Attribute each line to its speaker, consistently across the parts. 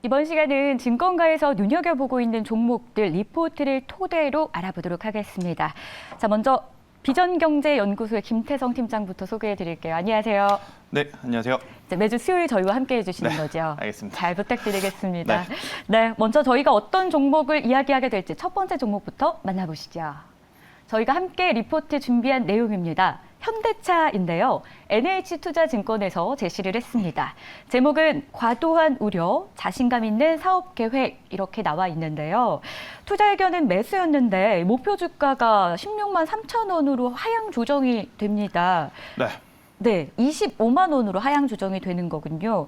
Speaker 1: 이번 시간은 증권가에서 눈여겨보고 있는 종목들 리포트를 토대로 알아보도록 하겠습니다. 자, 먼저 비전경제연구소의 김태성 팀장부터 소개해드릴게요. 안녕하세요.
Speaker 2: 네, 안녕하세요.
Speaker 1: 네, 매주 수요일 저희와 함께 해주시는 거죠?
Speaker 2: 알겠습니다.
Speaker 1: 잘 부탁드리겠습니다.
Speaker 2: 네.
Speaker 1: 네, 먼저 저희가 어떤 종목을 이야기하게 될지 첫 번째 종목부터 만나보시죠. 저희가 함께 리포트 준비한 내용입니다. 현대차인데요. NH투자증권에서 제시를 했습니다. 제목은 과도한 우려, 자신감 있는 사업 계획 이렇게 나와 있는데요. 투자 의견은 매수였는데 목표 주가가 16만 3천 원으로 하향 조정이 됩니다.
Speaker 2: 네.
Speaker 1: 네, 25만 원으로 하향 조정이 되는 거군요.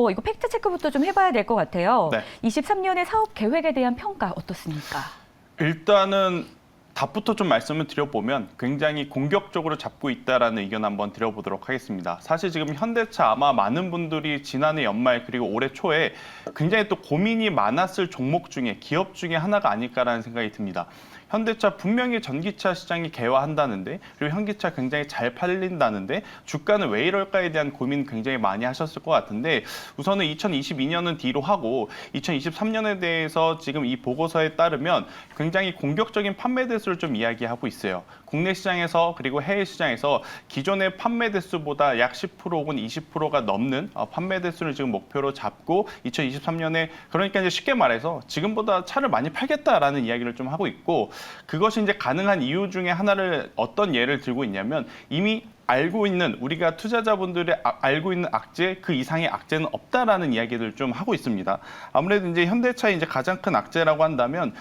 Speaker 1: 이거 팩트 체크부터 좀 해봐야 될 것 같아요.
Speaker 2: 네.
Speaker 1: 23년의 사업 계획에 대한 평가 어떻습니까?
Speaker 2: 일단은 답부터 좀 말씀을 드려보면 굉장히 공격적으로 잡고 있다라는 의견 한번 드려보도록 하겠습니다. 사실 지금 현대차 아마 많은 분들이 지난해 연말 그리고 올해 초에 굉장히 또 고민이 많았을 종목 중에 기업 중에 하나가 아닐까라는 생각이 듭니다. 현대차 분명히 전기차 시장이 개화한다는데 그리고 현기차 굉장히 잘 팔린다는데 주가는 왜 이럴까에 대한 고민 굉장히 많이 하셨을 것 같은데 우선은 2022년은 뒤로 하고 2023년에 대해서 지금 이 보고서에 따르면 굉장히 공격적인 판매 대수를 좀 이야기하고 있어요. 국내 시장에서 그리고 해외 시장에서 기존의 판매 대수보다 약 10% 혹은 20%가 넘는 판매 대수를 지금 목표로 잡고 2023년에 그러니까 이제 쉽게 말해서 지금보다 차를 많이 팔겠다라는 이야기를 좀 하고 있고 그것이 이제 가능한 이유 중에 하나를 어떤 예를 들고 있냐면 이미 알고 있는 우리가 투자자분들이 알고 있는 악재 그 이상의 악재는 없다라는 이야기를 좀 하고 있습니다. 아무래도 이제 현대차의 이제 가장 큰 악재라고 한다면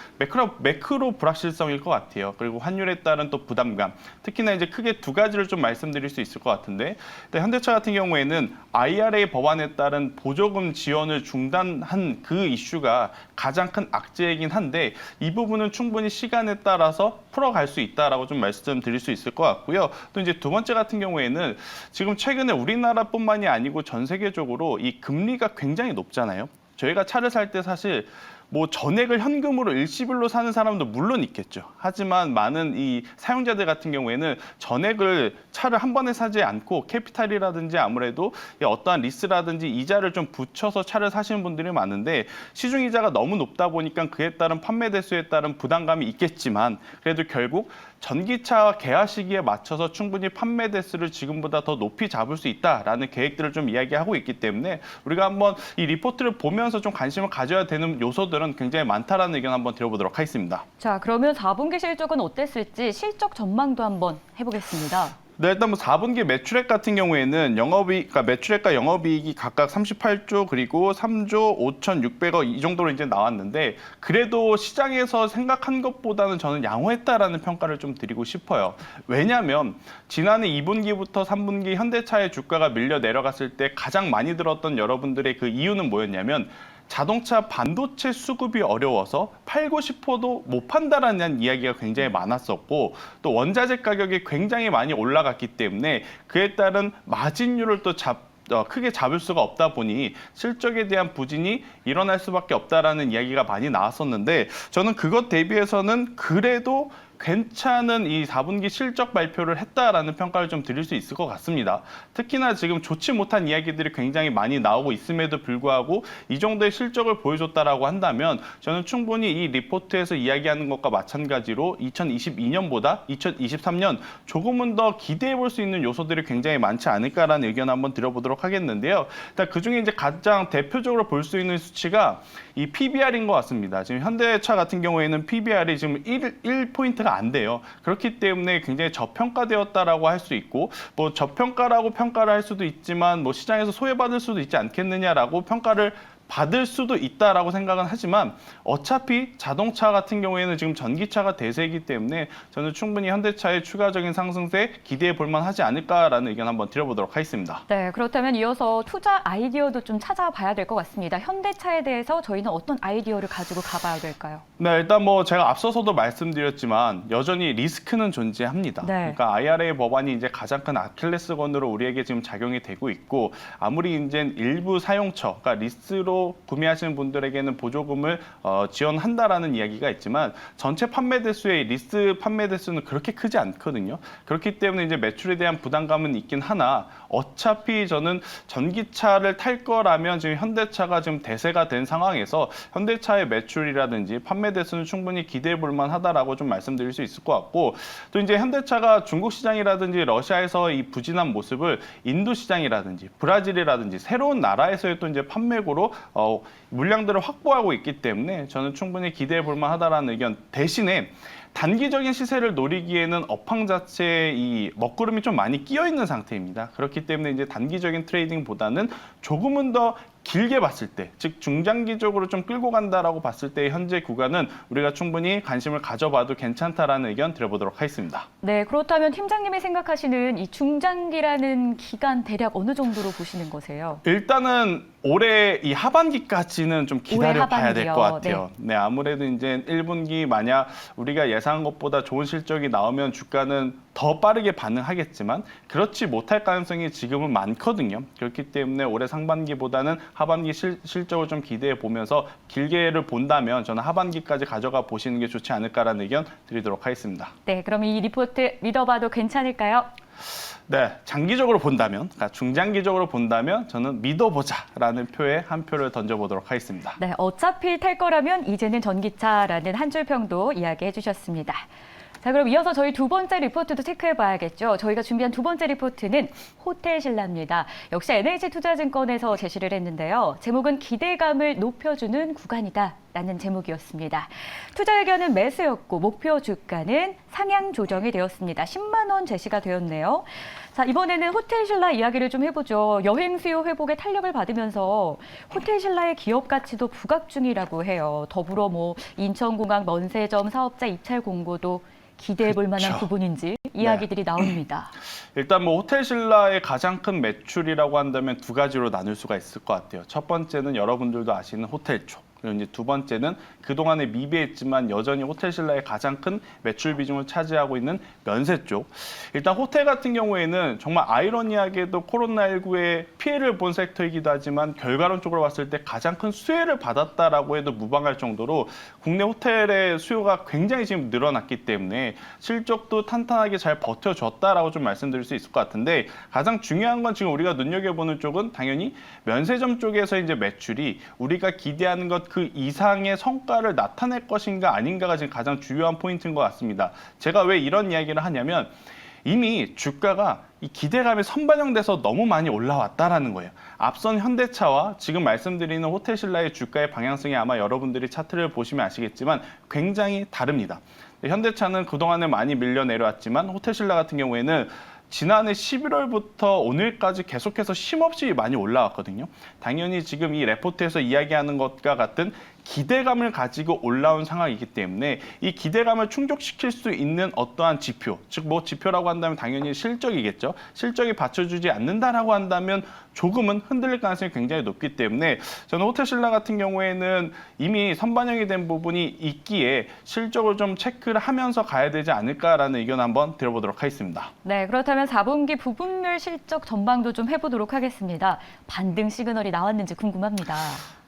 Speaker 2: 매크로 불확실성일 것 같아요. 그리고 환율에 따른 또 부담감. 특히나 이제 크게 두 가지를 좀 말씀드릴 수 있을 것 같은데 현대차 같은 경우에는 IRA 법안에 따른 보조금 지원을 중단한 그 이슈가 가장 큰 악재이긴 한데 이 부분은 충분히 시간에 따라서 풀어갈 수 있다라고 좀 말씀드릴 수 있을 것 같고요. 또 이제 두 번째 같은 경우에는 지금 최근에 우리나라뿐만이 아니고 전 세계적으로 이 금리가 굉장히 높잖아요. 저희가 차를 살 때 사실 뭐 전액을 현금으로 일시불로 사는 사람도 물론 있겠죠. 하지만 많은 이 사용자들 같은 경우에는 전액을 차를 한 번에 사지 않고 캐피탈이라든지 아무래도 어떠한 리스라든지 이자를 좀 붙여서 차를 사시는 분들이 많은데 시중 이자가 너무 높다 보니까 그에 따른 판매 대수에 따른 부담감이 있겠지만 그래도 결국 전기차 개화 시기에 맞춰서 충분히 판매 대수를 지금보다 더 높이 잡을 수 있다라는 계획들을 좀 이야기하고 있기 때문에 우리가 한번 이 리포트를 보면서 좀 관심을 가져야 되는 요소들은 굉장히 많다라는 의견 한번 드려보도록 하겠습니다.
Speaker 1: 자, 그러면 4분기 실적은 어땠을지 실적 전망도 한번 해보겠습니다.
Speaker 2: 네, 일단 뭐 4분기 매출액 같은 경우에는 그러니까 매출액과 영업이익이 각각 38조 그리고 3조 5,600억 이 정도로 이제 나왔는데 그래도 시장에서 생각한 것보다는 저는 양호했다라는 평가를 좀 드리고 싶어요. 왜냐하면 지난해 2분기부터 3분기 현대차의 주가가 밀려 내려갔을 때 가장 많이 들었던 여러분들의 그 이유는 뭐였냐면 자동차 반도체 수급이 어려워서 팔고 싶어도 못 판다라는 이야기가 굉장히 많았었고 또 원자재 가격이 굉장히 많이 올라갔기 때문에 그에 따른 마진율을 또 크게 잡을 수가 없다 보니 실적에 대한 부진이 일어날 수밖에 없다라는 이야기가 많이 나왔었는데 저는 그것 대비해서는 그래도 괜찮은 이 4분기 실적 발표를 했다라는 평가를 좀 드릴 수 있을 것 같습니다. 특히나 지금 좋지 못한 이야기들이 굉장히 많이 나오고 있음에도 불구하고 이 정도의 실적을 보여줬다라고 한다면 저는 충분히 이 리포트에서 이야기하는 것과 마찬가지로 2022년보다 2023년 조금은 더 기대해 볼 수 있는 요소들이 굉장히 많지 않을까라는 의견을 한번 드려보도록 하겠는데요. 일단 그중에 이제 가장 대표적으로 볼 수 있는 수치가 이 PBR인 것 같습니다. 지금 현대차 같은 경우에는 PBR이 지금 1포인트가 안 돼요. 그렇기 때문에 굉장히 저평가되었다라고 할 수 있고 뭐 저평가라고 평가를 할 수도 있지만 뭐 시장에서 소외받을 수도 있지 않겠느냐라고 평가를 받을 수도 있다라고 생각은 하지만 어차피 자동차 같은 경우에는 지금 전기차가 대세이기 때문에 저는 충분히 현대차의 추가적인 상승세 기대해 볼 만하지 않을까라는 의견 한번 드려보도록 하겠습니다.
Speaker 1: 네, 그렇다면 이어서 투자 아이디어도 좀 찾아봐야 될 것 같습니다. 현대차에 대해서 저희는 어떤 아이디어를 가지고 가봐야 될까요?
Speaker 2: 네, 일단 뭐 제가 앞서서도 말씀드렸지만 여전히 리스크는 존재합니다.
Speaker 1: 네.
Speaker 2: 그러니까 IRA 법안이 이제 가장 큰 아킬레스건으로 우리에게 지금 작용이 되고 있고 아무리 이제 일부 사용처, 그러니까 리스로 실제로 구매하시는 분들에게는 보조금을 지원한다라는 이야기가 있지만 전체 판매 대수의 리스트 판매 대수는 그렇게 크지 않거든요. 그렇기 때문에 이제 매출에 대한 부담감은 있긴 하나 어차피 저는 전기차를 탈 거라면 지금 현대차가 지금 대세가 된 상황에서 현대차의 매출이라든지 판매 대수는 충분히 기대해 볼 만하다라고 좀 말씀드릴 수 있을 것 같고 또 이제 현대차가 중국 시장이라든지 러시아에서 이 부진한 모습을 인도 시장이라든지 브라질이라든지 새로운 나라에서의 또 이제 판매고로 물량들을 확보하고 있기 때문에 저는 충분히 기대해 볼 만하다라는 의견 대신에 단기적인 시세를 노리기에는 업황 자체에 이 먹구름이 좀 많이 끼어 있는 상태입니다. 그렇기 때문에 이제 단기적인 트레이딩보다는 조금은 더 길게 봤을 때, 즉 중장기적으로 좀 끌고 간다라고 봤을 때 현재 구간은 우리가 충분히 관심을 가져봐도 괜찮다라는 의견 드려보도록 하겠습니다.
Speaker 1: 네, 그렇다면 팀장님이 생각하시는 이 중장기라는 기간 대략 어느 정도로 보시는 거세요?
Speaker 2: 일단은 올해 이 하반기까지는 좀 기다려 봐야 될 것 같아요. 네, 아무래도 이제 1분기 만약 우리가 예상한 것보다 좋은 실적이 나오면 주가는 더 빠르게 반응하겠지만 그렇지 못할 가능성이 지금은 많거든요. 그렇기 때문에 올해 상반기보다는 하반기 실적을 좀 기대해 보면서 길게를 본다면 저는 하반기까지 가져가 보시는 게 좋지 않을까라는 의견 드리도록 하겠습니다.
Speaker 1: 네, 그럼 이 리포트 믿어봐도 괜찮을까요?
Speaker 2: 네, 장기적으로 본다면, 그러니까 중장기적으로 본다면 저는 믿어보자라는 표에 한 표를 던져보도록 하겠습니다.
Speaker 1: 네, 어차피 탈 거라면 이제는 전기차라는 한 줄 평도 이야기해 주셨습니다. 자, 그럼 이어서 저희 두 번째 리포트도 체크해 봐야겠죠. 저희가 준비한 두 번째 리포트는 호텔신라입니다. 역시 NH투자증권에서 제시를 했는데요. 제목은 기대감을 높여주는 구간이다 라는 제목이었습니다. 투자 의견은 매수였고 목표 주가는 상향 조정이 되었습니다. 10만 원 제시가 되었네요. 자, 이번에는 호텔신라 이야기를 좀 해보죠. 여행 수요 회복에 탄력을 받으면서 호텔신라의 기업 가치도 부각 중이라고 해요. 더불어 인천공항 면세점 사업자 입찰 공고도 기대해 볼 만한 부분인지 이야기들이 나옵니다.
Speaker 2: 일단 호텔신라의 가장 큰 매출이라고 한다면 두 가지로 나눌 수가 있을 것 같아요. 첫 번째는 여러분들도 아시는 호텔 쪽. 그리고 이제 두 번째는 그동안에 미비했지만 여전히 호텔신라의 가장 큰 매출 비중을 차지하고 있는 면세 쪽. 일단 호텔 같은 경우에는 정말 아이러니하게도 코로나19의 피해를 본 섹터이기도 하지만 결과론적으로 봤을 때 가장 큰 수혜를 받았다라고 해도 무방할 정도로 국내 호텔의 수요가 굉장히 지금 늘어났기 때문에 실적도 탄탄하게 잘 버텨줬다라고 좀 말씀드릴 수 있을 것 같은데 가장 중요한 건 지금 우리가 눈여겨보는 쪽은 당연히 면세점 쪽에서 이제 매출이 우리가 기대하는 것 그 이상의 성과를 나타낼 것인가 아닌가가 지금 가장 중요한 포인트인 것 같습니다. 제가 왜 이런 이야기를 하냐면 이미 주가가 이 기대감에 선반영돼서 너무 많이 올라왔다라는 거예요. 앞선 현대차와 지금 말씀드리는 호텔신라의 주가의 방향성이 아마 여러분들이 차트를 보시면 아시겠지만 굉장히 다릅니다. 현대차는 그동안에 많이 밀려 내려왔지만 호텔신라 같은 경우에는 지난해 11월부터 오늘까지 계속해서 쉼없이 많이 올라왔거든요. 당연히 지금 이 레포트에서 이야기하는 것과 같은 기대감을 가지고 올라온 상황이기 때문에 이 기대감을 충족시킬 수 있는 어떠한 지표, 즉 지표라고 한다면 당연히 실적이겠죠. 실적이 받쳐주지 않는다라고 한다면 조금은 흔들릴 가능성이 굉장히 높기 때문에 저는 호텔신라 같은 경우에는 이미 선반영이 된 부분이 있기에 실적을 좀 체크를 하면서 가야 되지 않을까라는 의견 한번 들어보도록 하겠습니다.
Speaker 1: 네, 그렇다면 4분기 부분별 실적 전망도 좀 해보도록 하겠습니다. 반등 시그널이 나왔는지 궁금합니다.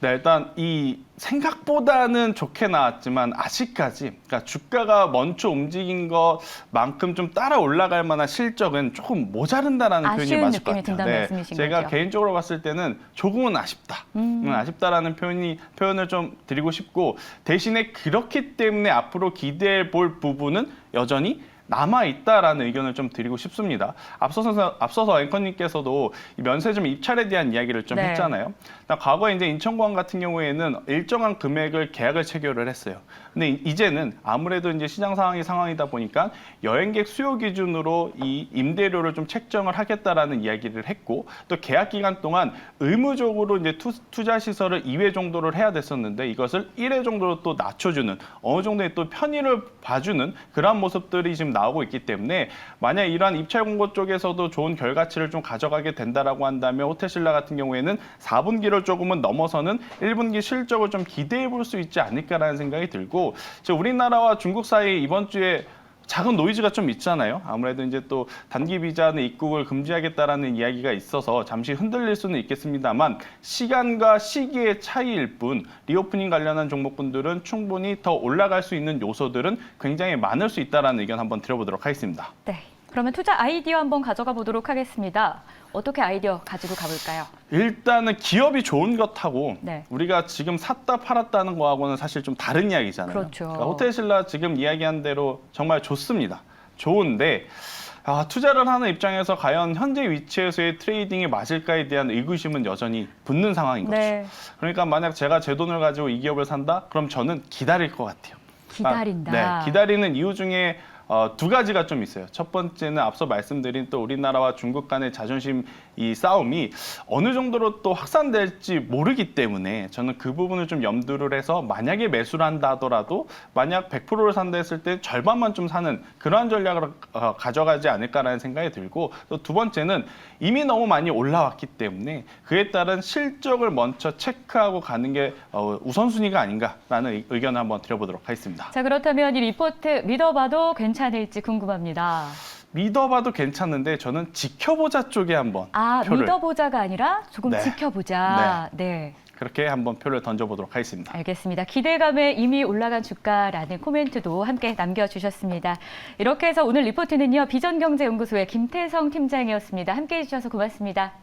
Speaker 2: 네, 일단 이 생각보다는 좋게 나왔지만 아직까지 그러니까 주가가 먼저 움직인 것만큼 좀 따라 올라갈 만한 실적은 조금 모자른다라는 표현이 맞을 것 같아요.
Speaker 1: 말씀이신
Speaker 2: 제가
Speaker 1: 거죠?
Speaker 2: 개인적으로 봤을 때는 조금은 아쉽다. 아쉽다라는 표현을 좀 드리고 싶고 대신에 그렇기 때문에 앞으로 기대해 볼 부분은 여전히 남아있다라는 의견을 좀 드리고 싶습니다. 앞서서 앵커님께서도 이 면세점 입찰에 대한 이야기를 좀 했잖아요. 과거에 이제 인천공항 같은 경우에는 일정한 금액을 계약을 체결을 했어요. 근데 이제는 아무래도 이제 시장 상황이다 보니까 여행객 수요 기준으로 이 임대료를 좀 책정을 하겠다라는 이야기를 했고 또 계약 기간 동안 의무적으로 이제 투자 시설을 2회 정도를 해야 됐었는데 이것을 1회 정도로 또 낮춰주는 어느 정도의 또 편의를 봐주는 그런 모습들이 지금 나오고 있기 때문에 만약 이러한 입찰 공고 쪽에서도 좋은 결과치를 좀 가져가게 된다라고 한다면 호텔신라 같은 경우에는 4분기를 조금은 넘어서는 1분기 실적을 좀 기대해 볼 수 있지 않을까라는 생각이 들고 우리나라와 중국 사이 이번 주에 작은 노이즈가 좀 있잖아요. 아무래도 이제 또 단기 비자는 입국을 금지하겠다라는 이야기가 있어서 잠시 흔들릴 수는 있겠습니다만 시간과 시기의 차이일 뿐 리오프닝 관련한 종목분들은 충분히 더 올라갈 수 있는 요소들은 굉장히 많을 수 있다라는 의견 한번 드려보도록 하겠습니다.
Speaker 1: 네. 그러면 투자 아이디어 한번 가져가 보도록 하겠습니다. 어떻게 아이디어 가지고 가볼까요?
Speaker 2: 일단은 기업이 좋은 것하고
Speaker 1: 네.
Speaker 2: 우리가 지금 샀다 팔았다는 거하고는 사실 좀 다른 이야기잖아요.
Speaker 1: 그렇죠.
Speaker 2: 그러니까 호텔신라 지금 이야기한 대로 정말 좋습니다. 좋은데 투자를 하는 입장에서 과연 현재 위치에서의 트레이딩이 맞을까에 대한 의구심은 여전히 붙는 상황인 거죠.
Speaker 1: 네.
Speaker 2: 그러니까 만약 제가 제 돈을 가지고 이 기업을 산다? 그럼 저는 기다릴 것 같아요.
Speaker 1: 기다린다.
Speaker 2: 네, 기다리는 이유 중에 두 가지가 좀 있어요. 첫 번째는 앞서 말씀드린 또 우리나라와 중국 간의 자존심 이 싸움이 어느 정도로 또 확산될지 모르기 때문에 저는 그 부분을 좀 염두를 해서 만약에 매수를 한다 하더라도 만약 100%를 산다 했을 때 절반만 좀 사는 그러한 전략을 가져가지 않을까라는 생각이 들고 또 두 번째는 이미 너무 많이 올라왔기 때문에 그에 따른 실적을 먼저 체크하고 가는 게 우선순위가 아닌가라는 의견을 한번 드려보도록 하겠습니다.
Speaker 1: 자, 그렇다면 이 리포트 믿어봐도 괜찮을지 궁금합니다.
Speaker 2: 믿어봐도 괜찮은데 저는 지켜보자 쪽에 한번 표를
Speaker 1: 믿어보자가 아니라 조금
Speaker 2: 네.
Speaker 1: 지켜보자. 네.
Speaker 2: 그렇게 한번 표를 던져보도록 하겠습니다.
Speaker 1: 알겠습니다. 기대감에 이미 올라간 주가라는 코멘트도 함께 남겨주셨습니다. 이렇게 해서 오늘 리포트는요, 비전경제연구소의 김태성 팀장이었습니다. 함께해 주셔서 고맙습니다.